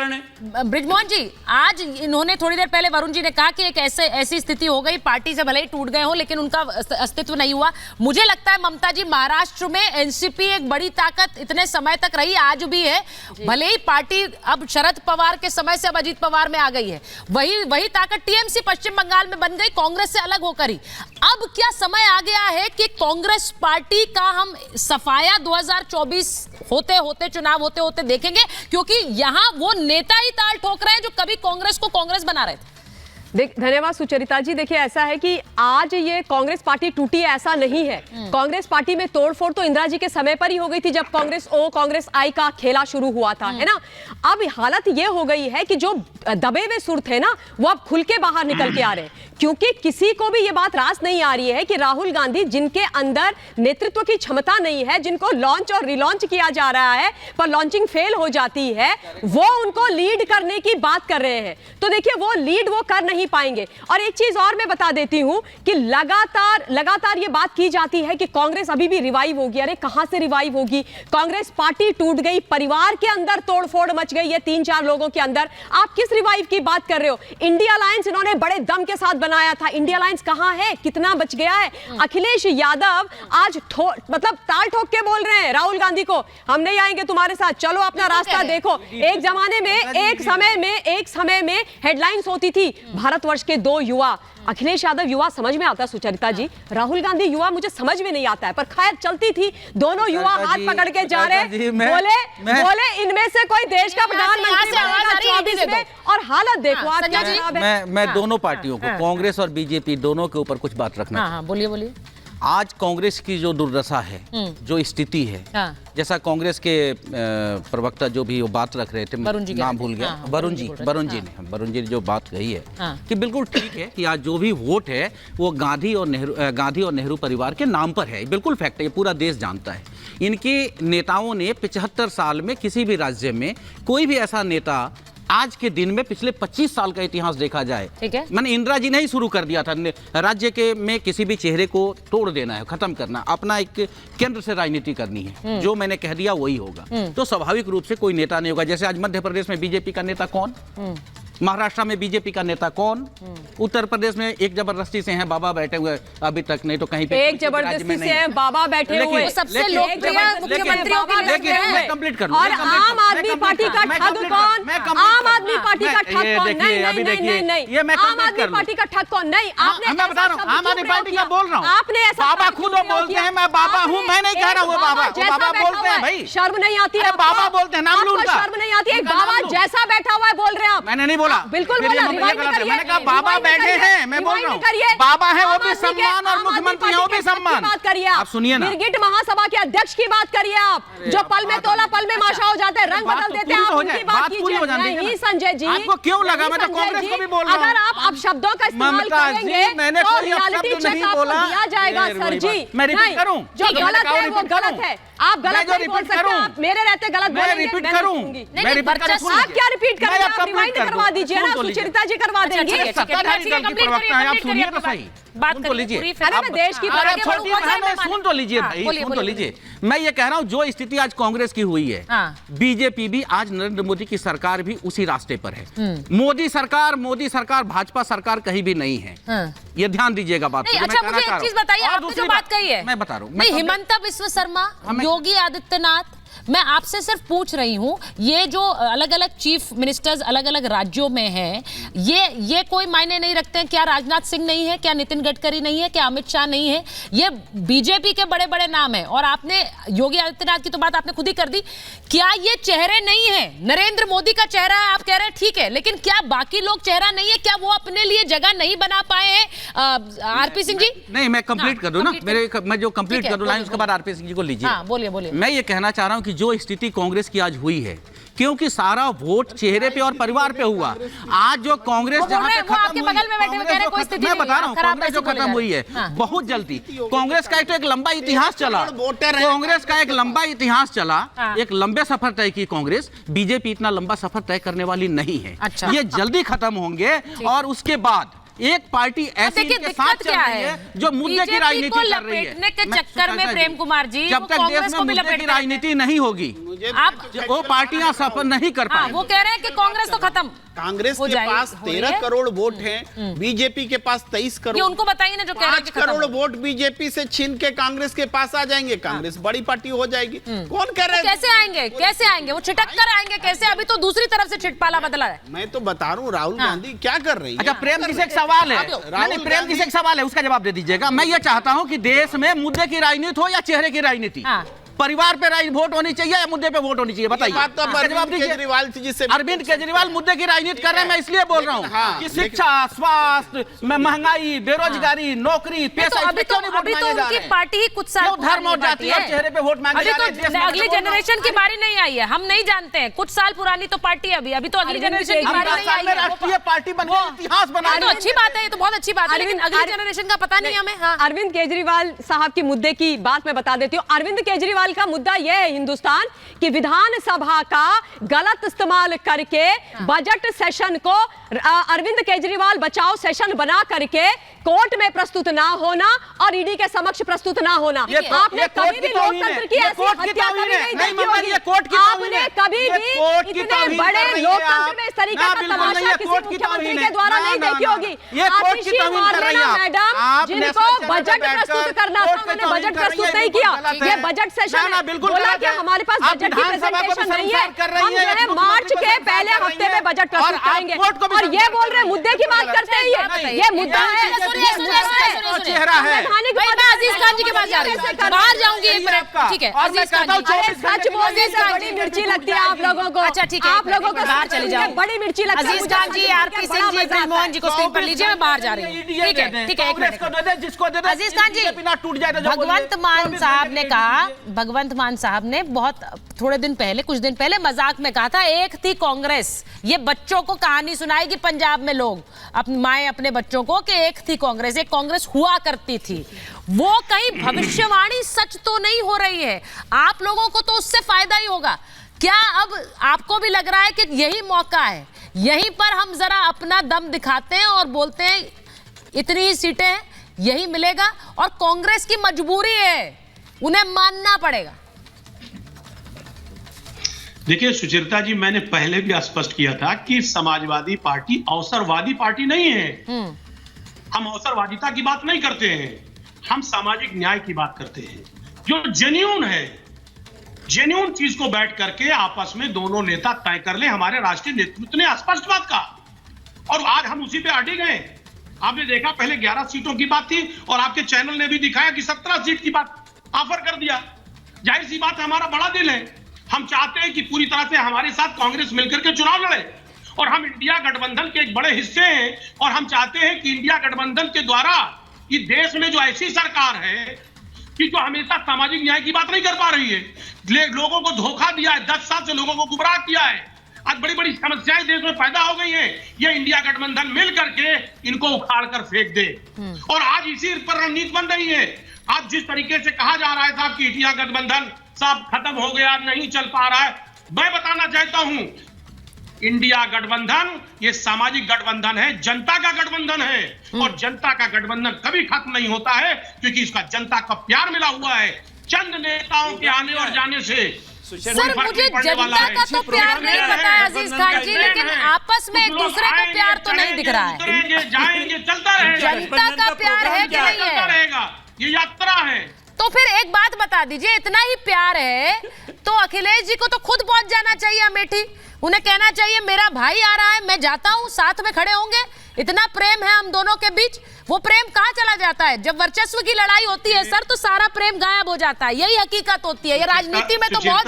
कारण है। बृजमोहन जी, आज इन्होंने थोड़ी देर पहले वरुण जी ने कहा कि एक ऐसी स्थिति हो गई, पार्टी से भले ही टूट गए हो लेकिन उनका अस्तित्व नहीं हुआ। मुझे लगता है ममता जी, महाराष्ट्र में एनसीपी एक बड़ी ताकत इतने समय तक रही, आज भी है। भले ही पार्टी अब शरद पवार के समय से अब अजीत पवार में आ गई है, वही ताकत टीएमसी पश्चिम बंगाल में बन गई कांग्रेस से अलग होकर ही। अब क्या समय आ गया है कि कांग्रेस पार्टी का हम सफाया 2024 होते होते, चुनाव होते होते देखेंगे, क्योंकि यहां वो नेता ही ताल ठोक रहे हैं जो कभी कांग्रेस को कांग्रेस बना रहे थे। धन्यवाद सुचरिता जी। देखिए, ऐसा है कि आज ये कांग्रेस पार्टी टूटी है ऐसा नहीं है। कांग्रेस पार्टी में तोड़फोड़ तो इंदिरा जी के समय पर ही हो गई थी, जब कांग्रेस ओ कांग्रेस आई का खेला शुरू हुआ था, है ना। अब हालत ये हो गई है कि जो दबे हुए सुर थे ना, वो अब खुल के बाहर निकल के आ रहे हैं, क्योंकि किसी को भी ये बात रास नहीं आ रही है कि राहुल गांधी, जिनके अंदर नेतृत्व की क्षमता नहीं है, जिनको लॉन्च और रिलॉन्च किया जा रहा है पर लॉन्चिंग फेल हो जाती है, वो उनको लीड करने की बात कर रहे हैं। तो देखिए, वो लीड वो कर नहीं पाएंगे। और एक चीज और मैं बता देती हूं कि लगातार ये बात की जाती है कि कांग्रेस अभी भी रिवाइव होगी। अरे कहां से रिवाइव होगी? कांग्रेस पार्टी टूट गई, परिवार के अंदर तोड़फोड़ मच गई है 3-4 लोगों के अंदर। आप किस रिवाइव की बात कर रहे हो? इंडिया अलायंस इन्होंने बड़े दम के साथ बनाया था, इंडिया अलायंस कहां है? कितना बच गया है? अखिलेश यादव आज मतलब ताल ठोक के बोल रहे हैं राहुल गांधी को, हम नहीं आएंगे तुम्हारे साथ, चलो अपना रास्ता देखो। एक जमाने में, एक समय में हेडलाइंस होती थी, भारतवर्ष के 2 युवा। अखिलेश यादव युवा समझ में आता सुचरिता जी, राहुल गांधी युवा मुझे समझ में नहीं आता है, पर खैर चलती थी। दोनों युवा हाथ पकड़ के जा रहे, बोले इनमें से कोई देश का प्रधानमंत्री बनेगा 24 में। और हालत देखो आप क्या जनाब है। मैं दोनों पार्टियों को, कांग्रेस और बीजेपी, दोनों के ऊपर कुछ बात रखना चाहूंगा। बोलिए। आज कांग्रेस की जो दुर्दशा है, जो स्थिति है, जैसा कांग्रेस के प्रवक्ता जो भी वो बात रख रहे थे, नाम भूल गया, वरुण जी ने जो बात कही है कि बिल्कुल ठीक है कि आज जो भी वोट है वो गांधी और नेहरू परिवार के नाम पर है, बिल्कुल फैक्ट है, ये पूरा देश जानता है। इनके नेताओं ने 75 साल में किसी भी राज्य में कोई भी ऐसा नेता, आज के दिन में पिछले 25 साल का इतिहास देखा जाए, ठीक है, मैंने इंदिरा जी ने ही शुरू कर दिया था राज्य के में किसी भी चेहरे को तोड़ देना है, खत्म करना, अपना एक केंद्र से राजनीति करनी है, जो मैंने कह दिया वही होगा। तो स्वाभाविक रूप से कोई नेता नहीं होगा। जैसे आज मध्य प्रदेश में बीजेपी का नेता कौन, महाराष्ट्र में बीजेपी का नेता कौन, उत्तर प्रदेश में एक जबरदस्ती से हैं बाबा बैठे हुए अभी तक, नहीं तो कहीं पे एक जबरदस्ती से हैं बाबा बैठे हुए, सबसे लोकप्रिय मुख्यमंत्री मैं कंप्लीट करूं। और आम आदमी पार्टी का ठग कौन? आम आदमी पार्टी का ठग कौन? नहीं, ये मैं आम आदमी पार्टी का ठग कौन? नहीं, आपने, मैं बता रहा हूँ, आम आदमी पार्टी का बोल रहा हूँ। आपने ऐसा, बाबा खुद बोलते हैं मैं बाबा हूँ, मैं नहीं कह रहा हूँ बाबा बोलते हैं। भाई शर्म नहीं आती है? बाबा बोलते हैं, नाम लूं उनका, शर्म नहीं आती है? बाबा जैसा बैठा हुआ है बोल रहे हैं आप। मैंने नहीं बोला, बिल्कुल बोला, मैंने कहा बाबा बैठे हैं, मैं बोल रहा हूँ बाबा है वो भी सम्मान और मुख्यमंत्री है वो भी सम्मान। बात करिए आप सुनिए ना, गिरगिट महासभा के अध्यक्ष की बात करिए आप, जो पल में तोला पल में माशा हो जाते हैं, रंग बदल देते हैं, आप उनकी बात कीजिए। नहीं संजय जी, आपको क्यों लगा मैं तो कांग्रेस को भी बोल रहा हूं। अगर आप अब शब्दों का इस्तेमाल करेंगे तो रियलिटी चेक आपको दिया जाएगा सर जी। मैं रिपीट करूं, जो गलत है वो गलत है, आप गलत नहीं बोल सकते, आप मेरे रहते गलत बोलेंगे। मैं रिपीट करूं, आप क्या रिपीट कर रहे हैं? आप रिवाइंड करवा दीजिए ना, सुचरिता जी करवा देंगे। आप सुनिए तो सही, बात तो लीजिए। अरे मैं देश की सुन तो लीजिए भाई, सुन तो लीजिए। मैं ये कह रहा हूँ जो स्थिति आज कांग्रेस की हुई है, बीजेपी भी आज नरेंद्र मोदी की सरकार भी उसी रास्ते पर है। मोदी सरकार भाजपा सरकार कहीं भी नहीं है, ये ध्यान दीजिएगा बात को। अच्छा मुझे एक चीज बताइए, आपने जो बात कही है, मैं बता रहा हूँ, हिमंता बिस्वा शर्मा, योगी आदित्यनाथ, मैं आपसे सिर्फ पूछ रही हूं, ये जो अलग अलग चीफ मिनिस्टर्स अलग अलग राज्यों में हैं, ये कोई मायने नहीं रखते हैं? क्या राजनाथ सिंह नहीं है, क्या नितिन गडकरी नहीं है, क्या अमित शाह नहीं है? ये बीजेपी के बड़े बड़े नाम हैं। और आपने योगी आदित्यनाथ की तो बात आपने खुद ही कर दी, क्या ये चेहरे नहीं है? नरेंद्र मोदी का चेहरा है, आप कह रहे हैं ठीक है, लेकिन क्या बाकी लोग चेहरा नहीं है? क्या वो अपने लिए जगह नहीं बना पाए हैं? आरपी सिंह जी, नहीं मैं कंप्लीट कर दूं ना, मैं जो कंप्लीट कर दूं लाइन, उसके बाद आरपी सिंह जी को लीजिए। बोलिए। मैं ये कहना चाह रहा हूं कि जो स्थिति कांग्रेस की आज हुई है, क्योंकि सारा वोट चेहरे पे और परिवार पे हुआ। आज जो कांग्रेस जहां पे खत्म हुई, मैं बता रहा हूं, कांग्रेस जो खत्म हुई है बहुत जल्दी। कांग्रेस का एक लंबा इतिहास चला, कांग्रेस का एक लंबा इतिहास चला, एक लंबे सफर तय की कांग्रेस। बीजेपी इतना लंबा सफर तय करने वाली नहीं है, ये जल्दी खत्म होंगे। और उसके बाद एक पार्टी ऐसी इनके साथ चल रही है जो मुद्दे की राजनीति कर रही है। के चक्कर में प्रेम कुमार जी जब तक देश में मुद्दे की राजनीति नहीं होगी आप वो पार्टियां सफल नहीं कर पाएंगी। वो कह रहे हैं कि कांग्रेस तो खत्म, कांग्रेस के पास 13 करोड़ वोट हैं, बीजेपी के पास 23 करोड़। ये उनको बताइए ना जो कह रहे हैं 5 करोड़ वोट बीजेपी से छीन के कांग्रेस के पास आ जाएंगे, कांग्रेस बड़ी पार्टी हो जाएगी। कौन कह रहे हैं कैसे आएंगे, कैसे आएंगे? वो छिटक कर आएंगे कैसे? अभी तो दूसरी तरफ से छिटपाला बदला है। मैं तो बता रहा हूँ राहुल गांधी क्या कर रही है। अच्छा प्रेम जी से एक सवाल है, प्रेम जी से एक सवाल है, उसका जवाब दे दीजिएगा। मैं ये चाहता हूँ कि देश में मुद्दे की राजनीति हो या चेहरे की राजनीति, परिवार पे वोट होनी चाहिए या मुद्दे पे वोट होनी चाहिए, बताइए। अरविंद केजरीवाल जिससे अरविंद केजरीवाल मुद्दे की राजनीति कर रहे हैं, मैं इसलिए बोल रहा हूँ कि शिक्षा, स्वास्थ्य में महंगाई, बेरोजगारी, नौकरी, पैसा, अभी तो उनकी पार्टी ही कुछ साल धर्म और जाति और चेहरे पे वोट मांगे जा रहे हैं। अगली जनरेशन की बारी नहीं आई है, हम नहीं जानते हैं, कुछ साल पुरानी तो पार्टी है अभी तो अगली जनरेशन की बारी नहीं आई है। राष्ट्रीय पार्टी बन गई, इतिहास बना, तो अच्छी बात है, ये तो बहुत अच्छी बात है, लेकिन अगली जनरेशन का पता नहीं हमें। अरविंद केजरीवाल साहब की मुद्दे की बात मैं बता देती हूँ। अरविंद केजरीवाल का मुद्दा यह है हिंदुस्तान की विधानसभा का गलत इस्तेमाल करके बजट सेशन को अरविंद केजरीवाल बचाओ सेशन बना करके कोर्ट में प्रस्तुत ना होना और ईडी के समक्ष प्रस्तुत ना होना। आपने कभी भी लोकतंत्र की ऐसी हत्या कभी नहीं देखी होगी। आपने कभी भी इतने बड़े लोकतंत्र में इस तरीके का तमाशा किसी मुख्यमंत्री के द्वारा नहीं देखी होगी। आतिशी मार्लेना मैडम जिनको बजट प्रस्तुत करना था, उन्होंने बजट प्रस्तुत नहीं किया। ये बजट सेशन है, बोला कि हमारे पास बजट की प्रेजेंटेशन नहीं है, हम जो है मार्च के पहले हफ्ते में बजट प्रस्तुत करेंगे। और ये बोल रहे मुद्दे की बात करते हैं, ये मुद्दा है, चेहरा है। अजीज खान जी के पास जा रही हूं, बाहर जाऊंगी, ठीक है। अजीज खान जी, सच बोलने से बड़ी मिर्ची लगती है आप लोगों को। अच्छा ठीक है, आप लोगों को बाहर चले जाओ, बड़ी मिर्ची लगती है। अजीज खान जी, आरपी सिंह जी, ब्रिजमोहन जी को स्क्रीन पर लीजिए, मैं बाहर जा रही हूँ। ठीक है, ठीक है, एक मिनट। जिसको दे दे, अजीज खान जी, भगवंत मान साहब ने कहा, भगवंत मान साहब ने बहुत थोड़े दिन पहले, कुछ दिन पहले मजाक में कहा था, एक थी कांग्रेस, ये बच्चों को कहानी सुनाएगी पंजाब में लोग, अपनी माएं अपने बच्चों को, कि एक थी कांग्रेस, एक कांग्रेस हुआ करती थी। वो कहीं भविष्यवाणी सच तो नहीं हो रही है, आप लोगों को तो उससे फायदा ही होगा क्या? अब आपको भी लग रहा है कि यही मौका है, यहीं पर हम जरा अपना दम दिखाते हैं और बोलते हैं इतनी ही सीटें हैं, यही मिलेगा, और कांग्रेस की मजबूरी है, उन्हें मानना पड़ेगा। देखिए सुचरिता जी, मैंने पहले भी स्पष्ट किया था कि समाजवादी पार्टी अवसरवादी पार्टी नहीं है। हम अवसरवादिता की बात नहीं करते हैं, हम सामाजिक न्याय की बात करते हैं, जो जेन्युइन है। जेन्युइन चीज को बैठ करके आपस में दोनों नेता तय कर ले। हमारे राष्ट्रीय नेतृत्व ने स्पष्ट बात कहा और आज हम उसी पे अड़े गए। आपने देखा पहले 11 सीटों की बात थी और आपके चैनल ने भी दिखाया कि 17 सीट की बात ऑफर कर दिया। जाहिर सी बात है, हमारा बड़ा दिल है, हम चाहते हैं कि पूरी तरह से हमारे साथ कांग्रेस मिलकर के चुनाव लड़े, और हम इंडिया गठबंधन के एक बड़े हिस्से हैं, और हम चाहते हैं कि इंडिया गठबंधन के द्वारा ये देश में जो ऐसी सरकार है कि जो हमेशा सामाजिक न्याय की बात नहीं कर पा रही है, लोगों को धोखा दिया है, 10 साल से लोगों को गुमराह किया है, आज बड़ी बड़ी समस्याएं देश में पैदा हो गई हैं, ये इंडिया गठबंधन मिल करके इनको उखाड़ कर फेंक दे। और आज इसी पर रणनीति बन रही है। आज जिस तरीके से कहा जा रहा है साहब कि इंडिया गठबंधन सब खत्म हो गया, नहीं चल पा रहा है, मैं बताना चाहता हूं, इंडिया गठबंधन ये सामाजिक गठबंधन है, जनता का गठबंधन है, और जनता का गठबंधन कभी खत्म नहीं होता है, क्योंकि इसका जनता का प्यार मिला हुआ है। चंद नेताओं के आने और जाने से सर, मुझे जनता का तो प्यार नहीं पता है अजीज खान जी, लेकिन आपस में एक दूसरे को प्यार तो नहीं दिख रहा है। जाएंगे, चलता रहेगा। जनता का प्यार है कि नहीं है? ये यात्रा है। तो फिर एक बात बता दीजिए, इतना ही प्यार है तो अखिलेश जी को तो खुद पहुंच जाना चाहिए अमेठी, उन्हें कहना चाहिए मेरा भाई आ रहा है, मैं जाता हूं, साथ में खड़े होंगे। इतना प्रेम है हम दोनों के बीच, वो प्रेम कहां चला जाता है? जब वर्चस्व की लड़ाई होती है सर, तो सारा प्रेम गायब हो जाता है, यही हकीकत होती है। ये राजनीति में तो बहुत